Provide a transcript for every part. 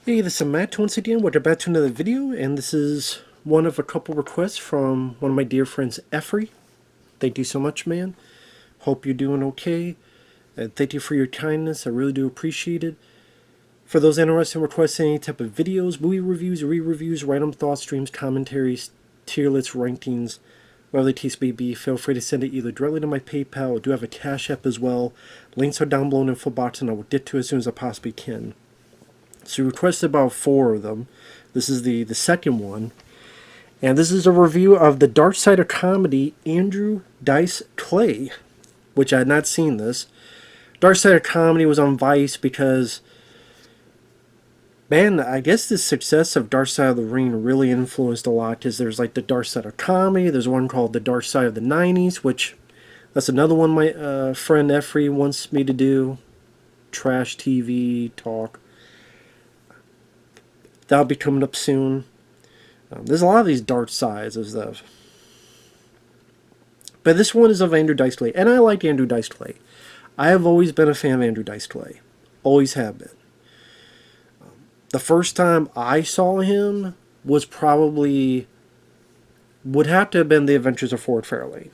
Hey, this is Matt once again. We're back to another video, and this is one of a couple requests from one of my dear friends, Efree. Thank you so much, man. Hope you're doing okay. Thank you for your kindness. I really do appreciate it. For those interested in requesting any type of videos, movie reviews, re-reviews, random thoughts, streams, commentaries, tier lists, rankings, whatever the case may be, feel free to send it either directly to my PayPal. I do have a CashApp as well. Links are down below in the info box, and I will get to it as soon as I possibly can. So you requested about 4 of them. This is the second one. And this is a review of The Dark Side of Comedy, Andrew Dice Clay, which I had not seen this. Dark Side of Comedy was on Vice because, man, I guess the success of Dark Side of the Ring really influenced a lot, because there's like The Dark Side of Comedy, there's one called The Dark Side of the 90s, which that's another one my friend Efree wants me to do. Trash TV talk. That'll be coming up soon. There's a lot of these dark sides of stuff. But this one is of Andrew Dice Clay. And I like Andrew Dice Clay. I have always been a fan of Andrew Dice Clay. Always have been. The first time I saw him was probably, would have to have been The Adventures of Ford Fairlane.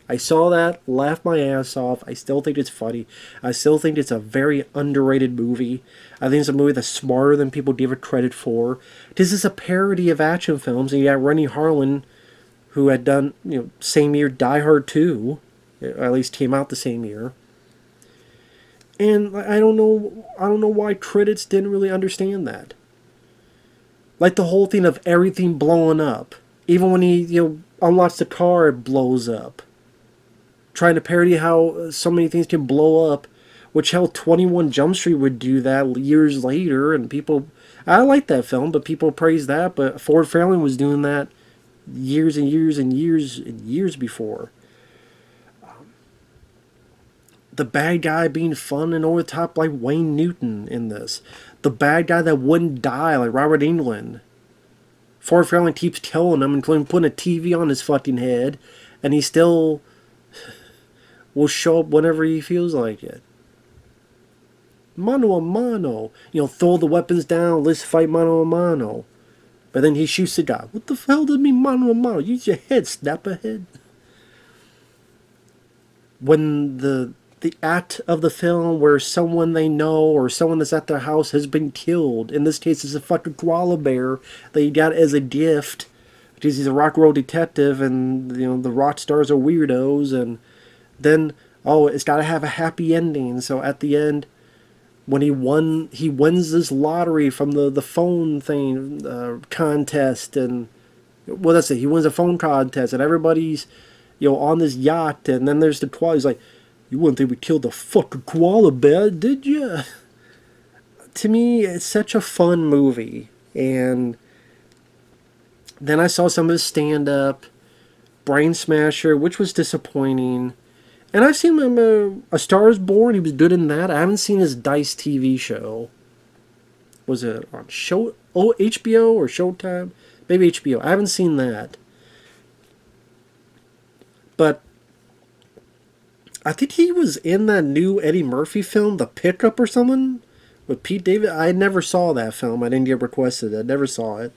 I saw that, laughed my ass off. I still think it's funny. I still think it's a very underrated movie. I think it's a movie that's smarter than people give it credit for. This is a parody of action films, and you got Rennie Harlan, who had done, same year Die Hard 2, at least came out the same year. And I don't know why critics didn't really understand that. Like the whole thing of everything blowing up. Even when he, unlocks the car, it blows up. Trying to parody how so many things can blow up, which hell 21 Jump Street would do that years later, and people, I like that film, but people praise that, but Ford Fairlane was doing that years and years and years and years before. The bad guy being fun and over the top like Wayne Newton in this. The bad guy that wouldn't die like Robert Englund. Ford Fairlane keeps killing him, including putting a TV on his fucking head, and he still will show up whenever he feels like it. Mano a mano. Throw the weapons down, let's fight mano a mano. But then he shoots the guy. What the hell does it mean mano a mano? Use your head, snap a head. When the act of the film where someone they know or someone that's at their house has been killed, in this case it's a fucking koala bear that he got as a gift because he's a rock and roll detective, and the rock stars are weirdos, and then, it's got to have a happy ending. So at the end, when he wins this lottery from the phone thing contest, and that's it. He wins a phone contest, and everybody's on this yacht, and then there's the koala. He's like, "You wouldn't think we killed the fucking koala bear, did you?" To me, it's such a fun movie, and then I saw some of his stand-up, Brain Smasher, which was disappointing. And I've seen him, A Star Is Born. He was good in that. I haven't seen his Dice TV show. Was it on HBO or Showtime? Maybe HBO. I haven't seen that. But I think he was in that new Eddie Murphy film, The Pickup or something, with Pete Davidson. I never saw that film. I didn't get requested. I never saw it.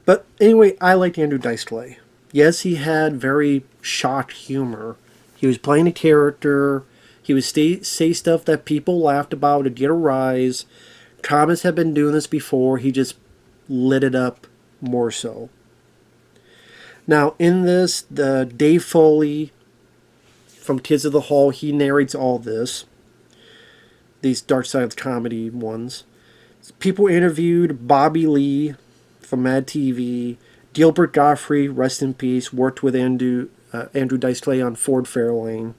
But anyway, I liked Andrew Dice Clay. Yes, he had very shock humor. He was playing a character. He would say stuff that people laughed about to get a rise. Thomas had been doing this before. He just lit it up more so. Now, in this, the Dave Foley from Kids of the Hall, he narrates all this. These Dark Side of the Comedy ones. People interviewed Bobby Lee from Mad TV. Gilbert Gottfried, rest in peace, worked with Andrew Dice Clay on Ford Fairlane.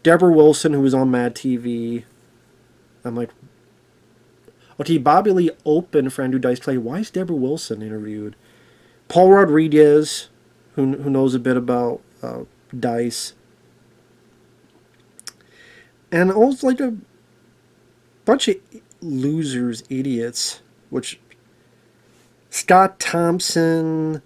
Deborah Wilson, who was on Mad TV. I'm like, okay, Bobby Lee opened for Andrew Dice Clay. Why is Deborah Wilson interviewed? Paul Rodriguez, who knows a bit about Dice. And also like a bunch of losers, idiots, which Scott Thompson,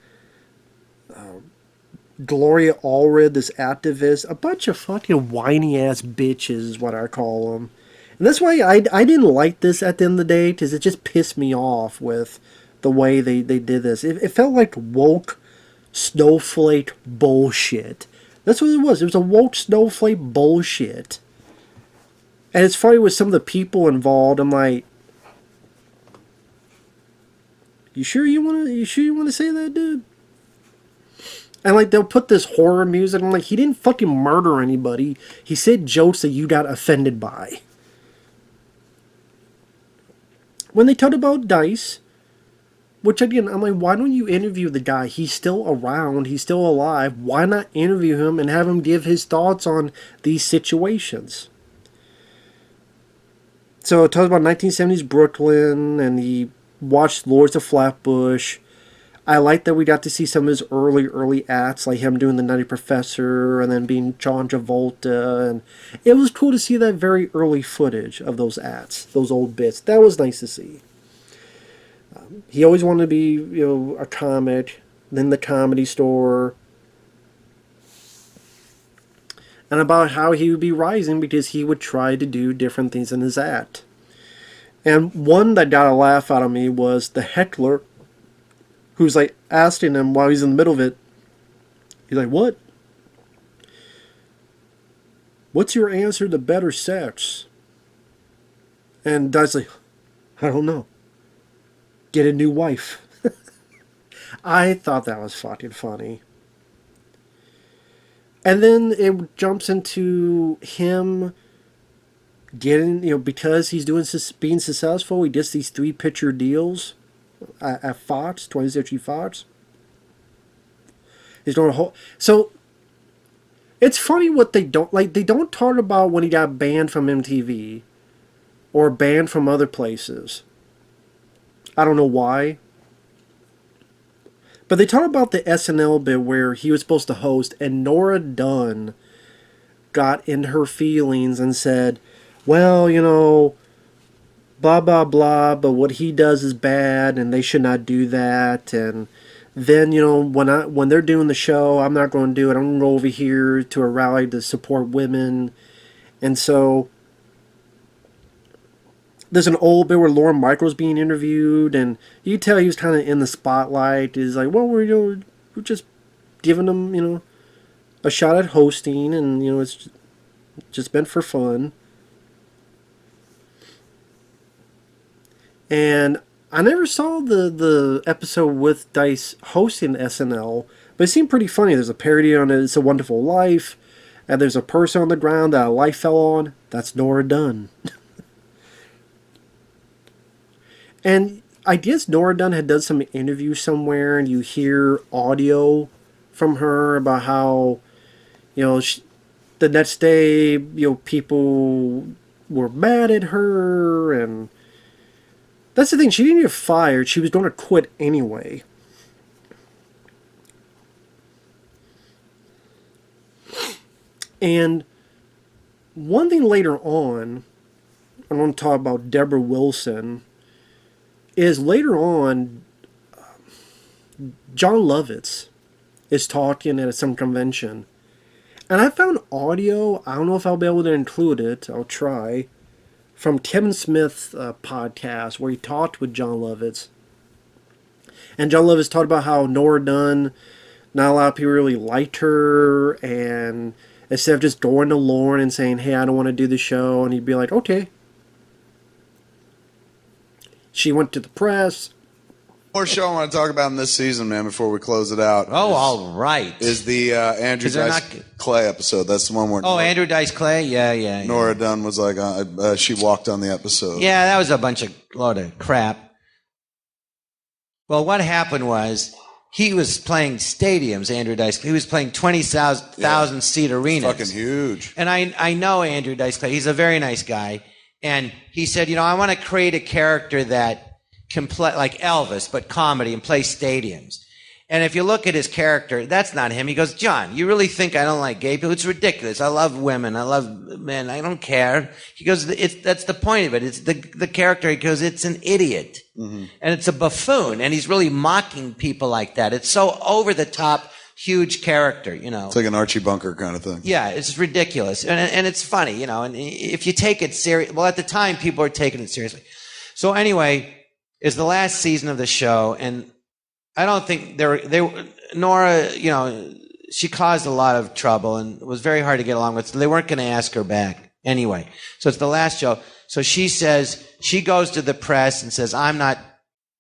Gloria Allred, this activist, a bunch of fucking whiny ass bitches is what I call them. And that's why I didn't like this at the end of the day, because it just pissed me off with the way they did this. It felt like woke snowflake bullshit. That's what it was. It was a woke snowflake bullshit. And it's funny with some of the people involved. I'm like, you sure you want to say that, dude? And like they'll put this horror music. I'm like, he didn't fucking murder anybody. He said jokes that you got offended by. When they talked about Dice, which again, I'm like, why don't you interview the guy? He's still around. He's still alive. Why not interview him and have him give his thoughts on these situations? So it talks about 1970s Brooklyn, and he watched Lords of Flatbush. I like that we got to see some of his early acts, like him doing the Nutty Professor and then being John Travolta. And it was cool to see that very early footage of those acts, those old bits. That was nice to see. He always wanted to be, a comic, then the Comedy Store. And about how he would be rising because he would try to do different things in his act. And one that got a laugh out of me was the heckler, who's like asking him while he's in the middle of it. He's like, what? What's your answer to better sex? And Dice's like, I don't know. Get a new wife. I thought that was fucking funny. And then it jumps into him getting, because he's being successful, he gets these 3-picture deals at Fox, 20th Century Fox. He's doing a whole... So, it's funny what they don't... Like, they don't talk about when he got banned from MTV or banned from other places. I don't know why. But they talk about the SNL bit where he was supposed to host, and Nora Dunn got in her feelings and said, well, blah, blah, blah, but what he does is bad, and they should not do that. And then, when they're doing the show, I'm not going to do it. I'm going to go over here to a rally to support women. And so there's an old bit where Lorne Michaels being interviewed, and you can tell he was kind of in the spotlight. He's like, well, we're just giving him, a shot at hosting, and, it's just meant for fun. And I never saw the episode with Dice hosting SNL, but it seemed pretty funny. There's a parody on It's a Wonderful Life, and there's a person on the ground that a life fell on. That's Nora Dunn. And I guess Nora Dunn had done some interview somewhere, and you hear audio from her about how, the next day, people were mad at her, and that's the thing. She didn't get fired. She was going to quit anyway. And one thing later on, I want to talk about Deborah Wilson, is later on, John Lovitz is talking at some convention. And I found audio, I don't know if I'll be able to include it, I'll try, from Kevin Smith's podcast where he talked with John Lovitz. And John Lovitz talked about how Nora Dunn, not a lot of people really liked her, and instead of just going to Lorne and saying, hey, I don't want to do the show, and he'd be like, okay. She went to the press. More show I want to talk about in this season, man, before we close it out. Oh, all right. Is the Andrew Dice Clay episode. That's the one where... Oh, Andrew Dice Clay? Yeah. Nora Dunn was like, she walked on the episode. Yeah, that was a load of crap. Well, what happened was he was playing stadiums, Andrew Dice Clay. He was playing 20,000 seat arenas. Fucking huge. And I know Andrew Dice Clay. He's a very nice guy. And he said, I want to create a character that can play like Elvis, but comedy and play stadiums. And if you look at his character, that's not him. He goes, John, you really think I don't like gay people? It's ridiculous. I love women. I love men. I don't care. He goes, that's the point of it. It's the character. He goes, it's an idiot. Mm-hmm. And it's a buffoon. And he's really mocking people like that. It's so over the top, huge character, you know. It's like an Archie Bunker kind of thing. Yeah, it's ridiculous. And it's funny, you know, and if you take it serious, well, at the time, people were taking it seriously. So anyway, it's the last season of the show, and I don't think Nora, you know, she caused a lot of trouble and it was very hard to get along with. So they weren't going to ask her back anyway. So it's the last show. So she says, she goes to the press and says, I'm not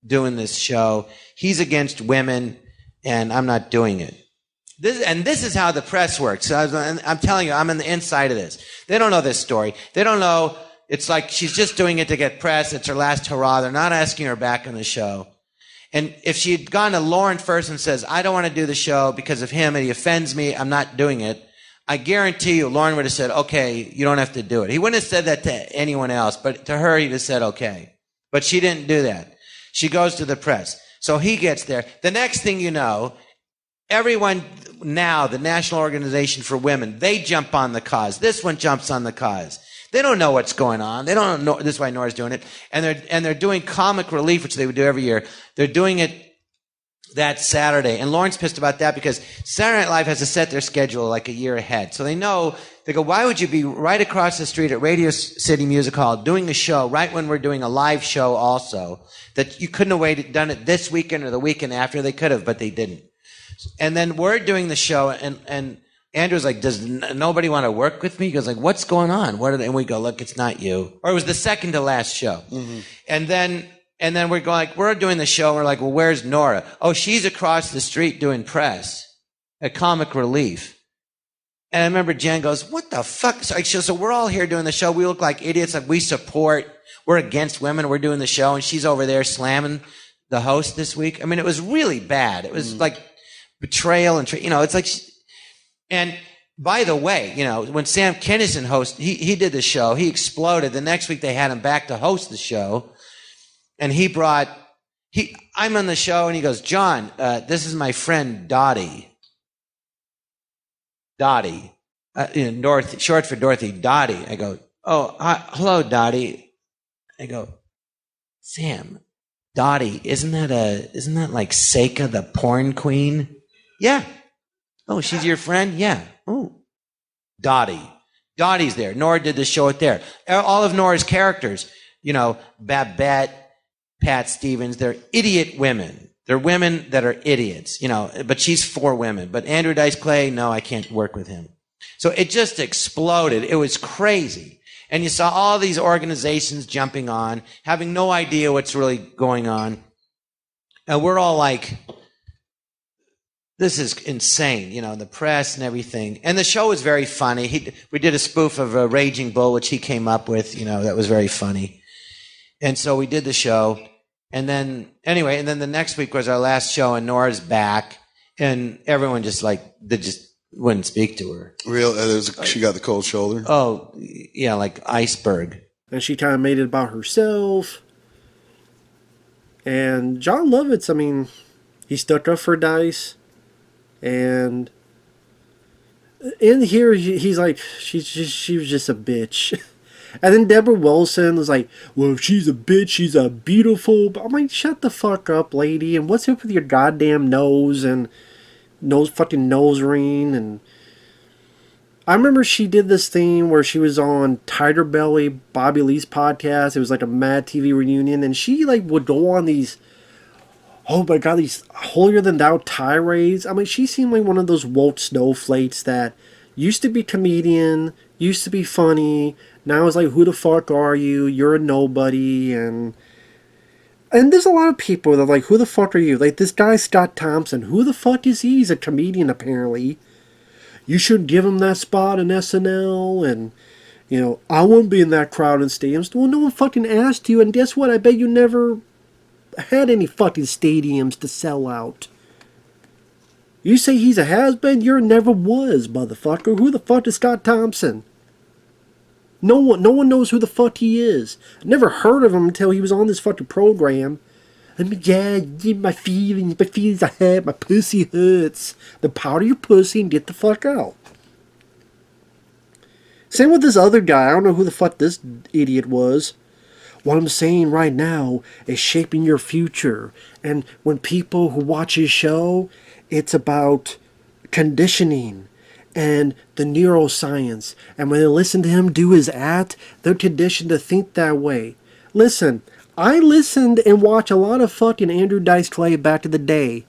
doing this show. He's against women and I'm not doing it. This is how the press works. So I'm telling you, I'm on the inside of this. They don't know this story. They don't know. It's like she's just doing it to get press. It's her last hurrah. They're not asking her back on the show. And if she had gone to Lauren first and says, I don't want to do the show because of him and he offends me, I'm not doing it, I guarantee you Lauren would have said, okay, you don't have to do it. He wouldn't have said that to anyone else, but to her, he'd have said, okay. But she didn't do that. She goes to the press. So he gets there. The next thing you know, everyone now, the National Organization for Women, they jump on the cause. This one jumps on the cause. They don't know what's going on. They don't know. This is why Nora's doing it. And they're doing comic relief, which they would do every year. They're doing it that Saturday. And Lauren's pissed about that because Saturday Night Live has to set their schedule like a year ahead. So they know, they go, why would you be right across the street at Radio City Music Hall doing a show right when we're doing a live show also, that you couldn't have done it this weekend or the weekend after? They could have, but they didn't. And then we're doing the show and Andrew's like, does nobody want to work with me? He goes like, what's going on? And we go, look, it's not you. Or it was the second to last show. Mm-hmm. And then we're going like, we're doing the show. And we're like, well, where's Nora? Oh, she's across the street doing press at Comic Relief. And I remember Jen goes, what the fuck? So we're all here doing the show. We look like idiots. Like we're against women. We're doing the show. And she's over there slamming the host this week. I mean, it was really bad. It was like betrayal and, you know, it's like, and by the way, you know, when Sam Kinison hosted, he did the show, he exploded. The next week they had him back to host the show. And I'm on the show and he goes, John, this is my friend Dottie. Dottie. Dorothy, short for Dorothy, Dottie. I go, oh, hello, Dottie. I go, Sam, Dottie, isn't that like Seika, the porn queen? Yeah. Oh, she's your friend? Yeah. Oh. Dottie. Dottie's there. Nora did the show there. All of Nora's characters, you know, Babette, Pat Stevens, they're idiot women. They're women that are idiots, you know, but she's for women. But Andrew Dice Clay, no, I can't work with him. So it just exploded. It was crazy. And you saw all these organizations jumping on, having no idea what's really going on. And we're all like, this is insane, you know, the press and everything. And the show was very funny. We did a spoof of Raging Bull, which he came up with, you know, that was very funny. And so we did the show. And then the next week was our last show, and Nora's back. And everyone they just wouldn't speak to her. She got the cold shoulder? Oh, yeah, like iceberg. And she kind of made it about herself. And John Lovitz, I mean, he stuck up for Dice. And in here, he's like, she was just a bitch. And then Deborah Wilson was like, well, if she's a bitch, she's a beautiful. I'm like, shut the fuck up, lady. And what's up with your goddamn nose and fucking nose ring? And I remember she did this thing where she was on Tiger Belly, Bobby Lee's podcast. It was like a Mad TV reunion. And she like would go on these, oh my God, these holier-than-thou tirades. I mean, she seemed like one of those woke snowflakes that used to be comedian, used to be funny. Now it's like, who the fuck are you? You're a nobody. And there's a lot of people that are like, who the fuck are you? Like this guy, Scott Thompson. Who the fuck is he? He's a comedian, apparently. You should give him that spot in SNL. And, you know, I wouldn't be in that crowd in stadiums. Well, no one fucking asked you. And guess what? I bet you never had any fucking stadiums to sell out. You say he's a has-been? You never was, motherfucker. Who the fuck is Scott Thompson? No one knows who the fuck he is. I never heard of him until he was on this fucking program. I mean, yeah, my feelings I had, my pussy hurts. Then powder your pussy and get the fuck out. Same with this other guy. I don't know who the fuck this idiot was. What I'm saying right now is shaping your future. And when people who watch his show, it's about conditioning and the neuroscience. And when they listen to him do his act, they're conditioned to think that way. Listen, I listened and watched a lot of fucking Andrew Dice Clay back in the day.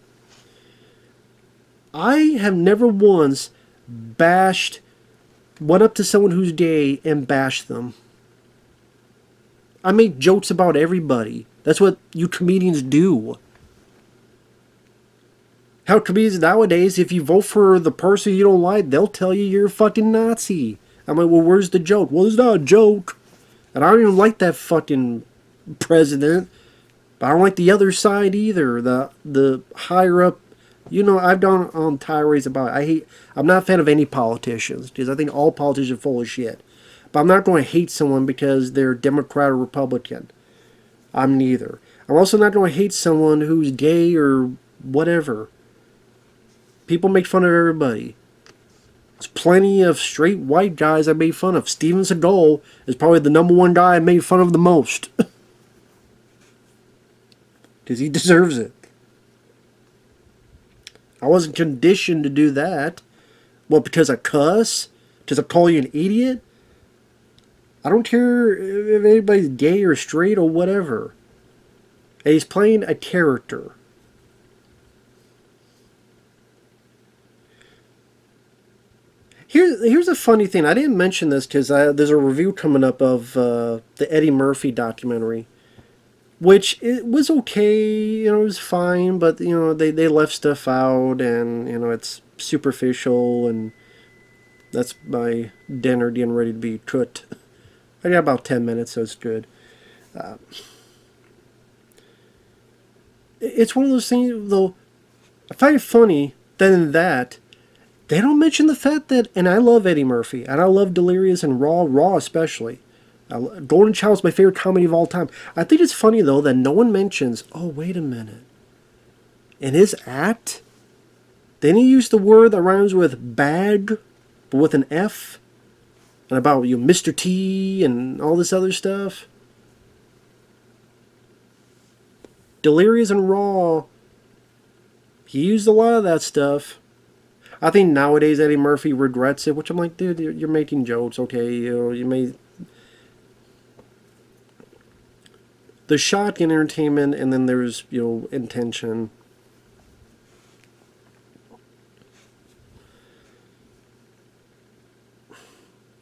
I have never once went up to someone who's gay and bashed them. I make jokes about everybody. That's what you comedians do. How comedians nowadays, if you vote for the person you don't like, they'll tell you you're a fucking Nazi. I'm like, well, where's the joke? Well, it's not a joke. And I don't even like that fucking president. But I don't like the other side either. The higher up, I've done on tirades about it. I'm not a fan of any politicians, because I think all politicians are full of shit. But I'm not going to hate someone because they're Democrat or Republican. I'm neither. I'm also not going to hate someone who's gay or whatever. People make fun of everybody. There's plenty of straight white guys I made fun of. Steven Seagal is probably the number one guy I made fun of the most. Because he deserves it. I wasn't conditioned to do that. Well, because I cuss? Because I call you an idiot? I don't care if anybody's gay or straight or whatever. And he's playing a character. Here's a funny thing. I didn't mention this because there's a review coming up of the Eddie Murphy documentary, which it was okay. It was fine, but they left stuff out, and it's superficial, and that's my dinner getting ready to be cooked. I got about 10 minutes, so it's good. It's one of those things, though. I find it funny that in that. They don't mention the fact that, and I love Eddie Murphy, and I love Delirious and Raw especially. Golden Child is my favorite comedy of all time. I think it's funny, though, that no one mentions, oh, wait a minute. In his act, didn't he use the word that rhymes with bag, but with an F? And about Mr. T and all this other stuff? Delirious and Raw, he used a lot of that stuff. I think nowadays Eddie Murphy regrets it, which I'm like, dude, you're making jokes, okay? You may. There's shock and entertainment, and then there's intention.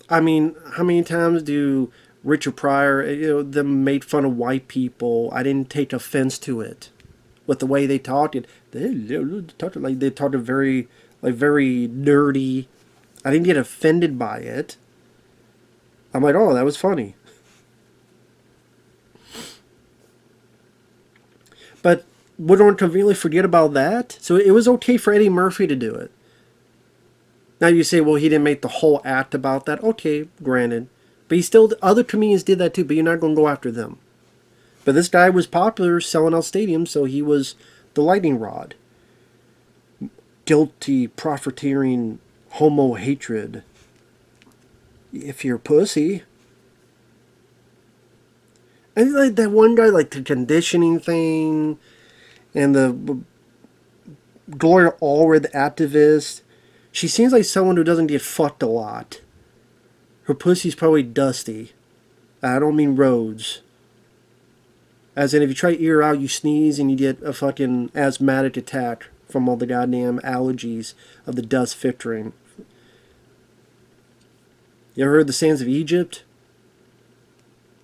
I mean, how many times do Richard Pryor, them made fun of white people? I didn't take offense to it, with the way they talked. They talked very. Very nerdy. I didn't get offended by it. I'm like, oh, that was funny. But we don't conveniently forget about that. So it was okay for Eddie Murphy to do it. Now you say, well, he didn't make the whole act about that. Okay, granted. But other comedians did that too, but you're not going to go after them. But this guy was popular, selling out stadiums, so he was the lightning rod. Guilty, profiteering, homo hatred. If you're a pussy. And like that one guy, like the conditioning thing, and the Gloria Allred, the activist. She seems like someone who doesn't get fucked a lot. Her pussy's probably dusty. I don't mean roads. As in, if you try to eat her out, you sneeze and you get a fucking asthmatic attack from all the goddamn allergies of the dust filtering. You ever heard the sands of Egypt?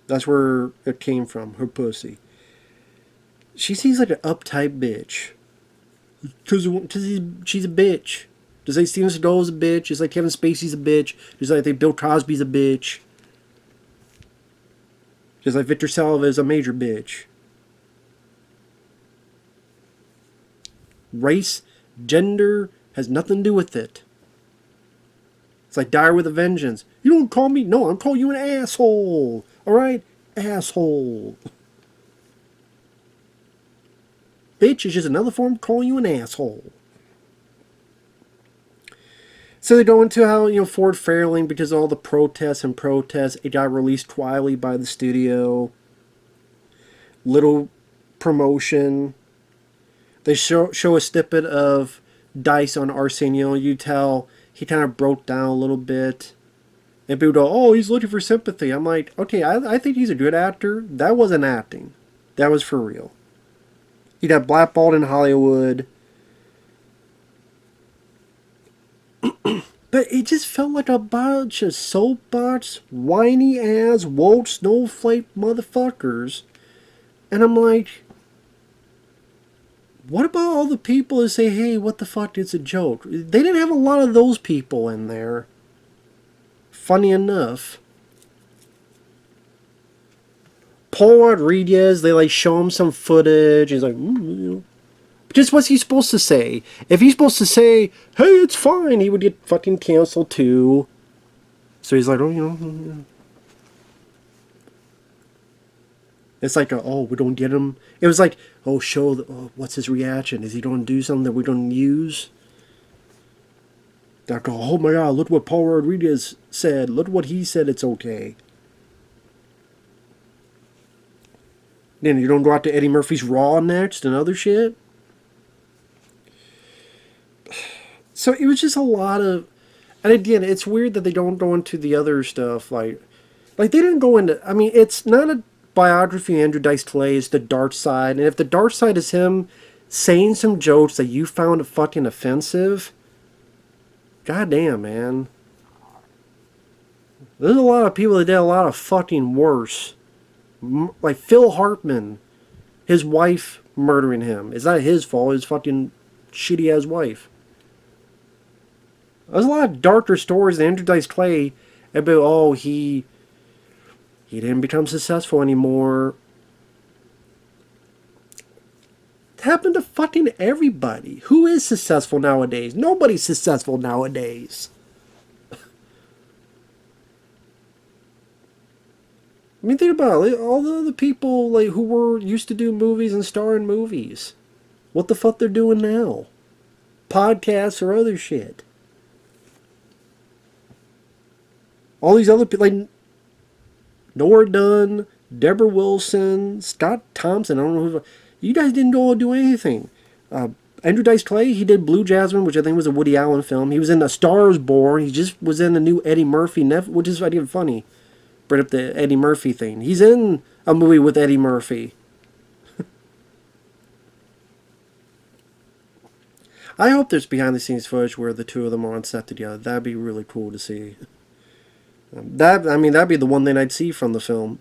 That's where it came from, her pussy. She seems like an uptight bitch. Because she's a bitch. Just like Steven Seagal is a bitch. Just like Kevin Spacey's a bitch. Just like Bill Cosby's a bitch. Just like Victor Salva is a major bitch. Race, gender, has nothing to do with it. It's like Die with a Vengeance. You don't call me, no, I'm calling you an asshole. Alright? Asshole. Bitch is just another form of calling you an asshole. So they go into how, Ford Fairlane, because of all the protests, it got released quietly by the studio. Little promotion. They show a snippet of Dice on Arsenio, you tell he kind of broke down a little bit. And people go, oh, he's looking for sympathy. I'm like, okay, I think he's a good actor. That wasn't acting. That was for real. He got blackballed in Hollywood. But it just felt like a bunch of soapbox, whiny ass, woke snowflake motherfuckers. And I'm like, what about all the people that say, hey, what the fuck, it's a joke? They didn't have a lot of those people in there. Funny enough. Paul Rodriguez, they like show him some footage. He's like, just what's he supposed to say? If he's supposed to say, hey, it's fine, he would get fucking canceled too. So he's like, oh. It's like, oh, we don't get him. It was like, oh, what's his reaction? Is he going to do something that we don't use? They'll go, oh my God, look what Paul Rodriguez said. Look what he said, it's okay. Then you don't go out to Eddie Murphy's Raw next and other shit. So it was just a lot of, and again, it's weird that they don't go into the other stuff. Like they didn't go into, I mean, it's not a biography of Andrew Dice Clay, it's the dark side. And if the dark side is him saying some jokes that you found fucking offensive, goddamn, man. There's a lot of people that did a lot of fucking worse. Like Phil Hartman, his wife murdering him. It's not his fault, his fucking shitty ass wife. There's a lot of darker stories than Andrew Dice Clay about, oh, he didn't become successful anymore. It happened to fucking everybody. Who is successful nowadays? Nobody's successful nowadays. I mean, think about it. All the other people like who were used to do movies and star in movies. What the fuck they're doing now? Podcasts or other shit. All these other people, like Nora Dunn, Deborah Wilson, Scott Thompson. I don't know who. You guys didn't go do anything. Andrew Dice Clay, he did Blue Jasmine, which I think was a Woody Allen film. He was in A Star Is Born. He just was in the new Eddie Murphy, which is fucking funny. Bring up the Eddie Murphy thing. He's in a movie with Eddie Murphy. I hope there's behind the scenes footage where the two of them are on set together. That'd be really cool to see. That'd be the one thing I'd see from the film.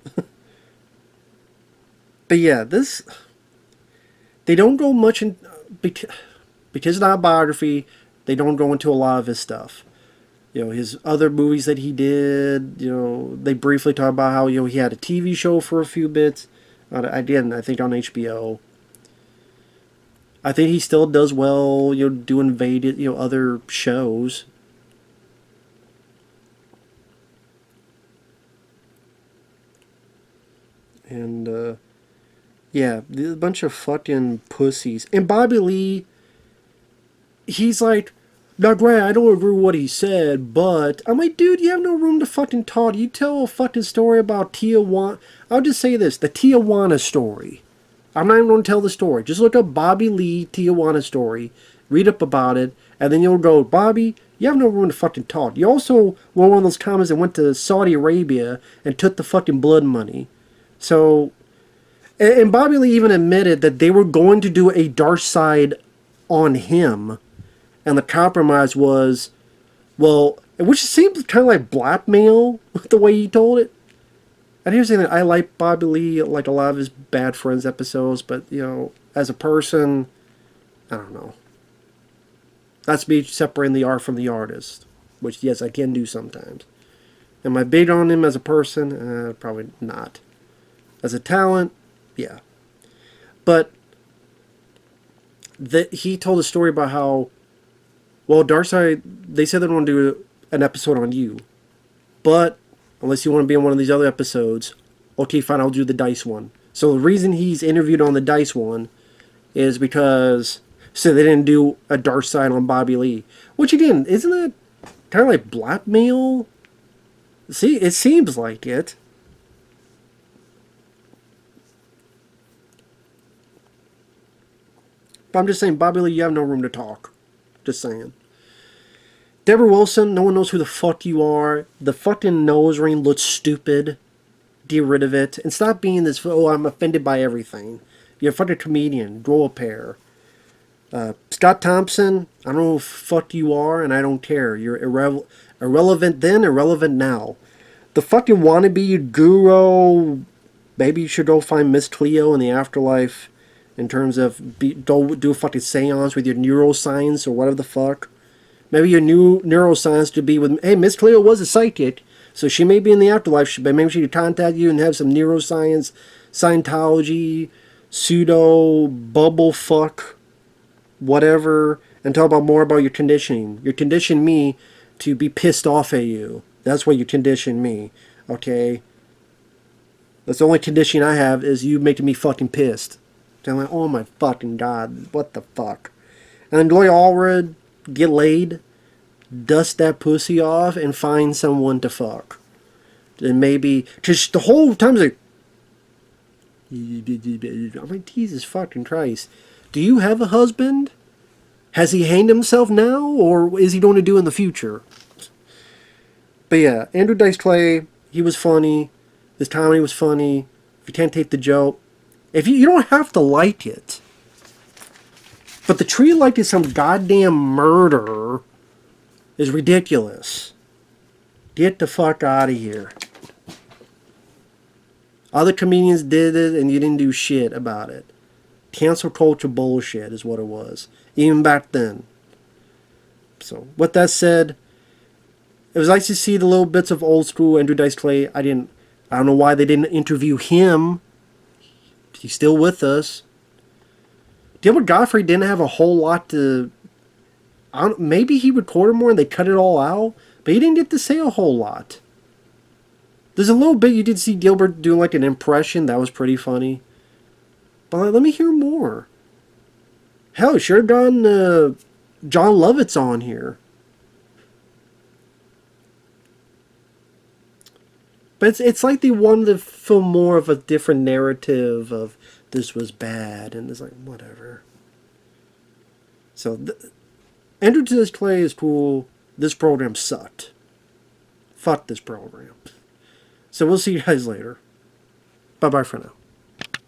But yeah, they don't go much in, because it's not a biography, they don't go into a lot of his stuff. You know, his other movies that he did, you know, they briefly talk about how, you know, he had a TV show for a few bits. I think on HBO. I think he still does well, you know, doing other shows. And, yeah, a bunch of fucking pussies. And Bobby Lee, he's like, now, Grant, I don't agree with what he said, but I'm like, dude, you have no room to fucking talk. You tell a fucking story about Tijuana. I'll just say this, the Tijuana story. I'm not even going to tell the story. Just look up Bobby Lee Tijuana story, read up about it, and then you'll go, Bobby, you have no room to fucking talk. You also were one of those comics that went to Saudi Arabia and took the fucking blood money. So, and Bobby Lee even admitted that they were going to do a dark side on him. And the compromise was, well, which seems kind of like blackmail, the way he told it. And here's the thing, I like Bobby Lee, like a lot of his Bad Friends episodes, but, you know, as a person, I don't know. That's me separating the art from the artist, which, yes, I can do sometimes. Am I big on him as a person? Probably not. As a talent, yeah. But he told a story about how, well, Darkseid, they said they don't want to do an episode on you. But, unless you want to be on one of these other episodes, okay, fine, I'll do the Dice one. So the reason he's interviewed on the Dice one is because, so they didn't do a Darkseid on Bobby Lee. Which again, isn't that kind of like blackmail? See, it seems like it. But I'm just saying, Bobby Lee, you have no room to talk. Just saying. Deborah Wilson, no one knows who the fuck you are. The fucking nose ring looks stupid. Get rid of it. And stop being this, oh, I'm offended by everything. You're a fucking comedian. Grow a pair. Scott Thompson, I don't know who the fuck you are, and I don't care. You're irrelevant then, irrelevant now. The fucking wannabe guru, maybe you should go find Miss Cleo in the afterlife in terms of don't do a fucking seance with your neuroscience or whatever the fuck. Maybe your new neuroscience to be with, hey, Miss Cleo was a psychic, so she may be in the afterlife, but maybe she could contact you and have some neuroscience, Scientology, pseudo, bubble fuck, whatever, and talk about more about your conditioning. You conditioned me to be pissed off at you. That's what you conditioned me, okay? That's the only conditioning I have is you making me fucking pissed. I'm like, oh my fucking god, what the fuck? And then Gloria Allred, get laid, dust that pussy off, and find someone to fuck. And maybe, because the whole time it's like, I'm like, Jesus fucking Christ. Do you have a husband? Has he hanged himself now, or is he going to do in the future? But yeah, Andrew Dice Clay, he was funny. His comedy was funny. If you can't take the joke, if you don't have to like it. But the treat like it's some goddamn murder is ridiculous. Get the fuck out of here. Other comedians did it and you didn't do shit about it. Cancel culture bullshit is what it was. Even back then. So, with that said, it was nice to see the little bits of old school Andrew Dice Clay. I don't know why they didn't interview him. He's still with us. Gilbert Gottfried didn't have a whole lot to... maybe he recorded more and they cut it all out, but he didn't get to say a whole lot. There's a little bit you did see Gilbert doing like an impression. That was pretty funny. But let me hear more. Hell, you should have gotten John Lovitz on here. But it's like they wanted to film more of a different narrative of this was bad, and it's like, whatever. So, Andrew Dice Clay is cool. This program sucked. Fuck this program. So we'll see you guys later. Bye-bye for now.